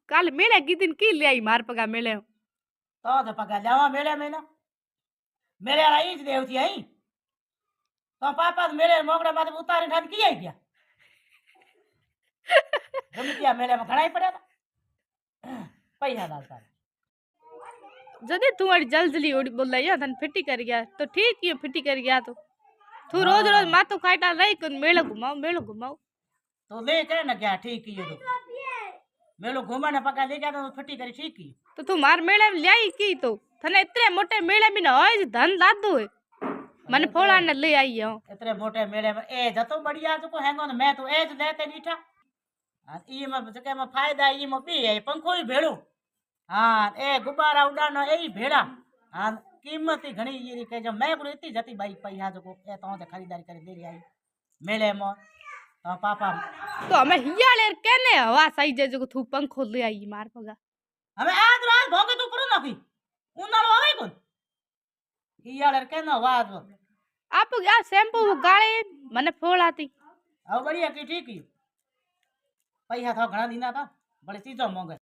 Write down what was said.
काल मेले कीधी की ले आई मार पगा मेले तो पगा लेवा मेले में ना मेरे वाला इंच देव थी आई तो पापा मेले मोगड़ा माथे उतारी ठान की आई गया रमितिया मेले में घणा ही पड़ा था पैसा डालता जदे तू अड़ी जल्दी ओडी बोल या तन फिटी कर गया तो ठीक ही फिटी कर गया तो तू रोज रोज मातो खाटा रही को मेलो घुमाओ तो ले के ना क्या ठीक ही तो मेलो घुमाने पका ले गया तो फिटी करी ठीक ही तो तू मार मेले में लाई की तो थने इतने मोटे मेले में न होय धन लादो है मन फोड़ा ने ले आई हो इतने मोटे मेले में ए जतो बढ़िया जो को हैंगो मैं तो एज लेते नीठा ई में जके में फायदा ई में बी है पंखो ही भेड़ो हां ए गुब्बारा उडानो ए भेड़ा हां कीमत घणी ये के जो मैं को इतनी जती बाई पैसा जो को ए तो खरीदारी करे दे आई मेले में तो पापा तो हमें हियाले केने हवा सही जे जो तू पंखो ले आई मार पगा हमें आज रात भोगे तू करो नखी उनालो आवे कोन हियाले केने हवा आप क्या शैम्पू गाळे मने फोड़ आती अब बढ़िया की ठीक ही पैसा था घना दीना था बड़े चीजों मोंगे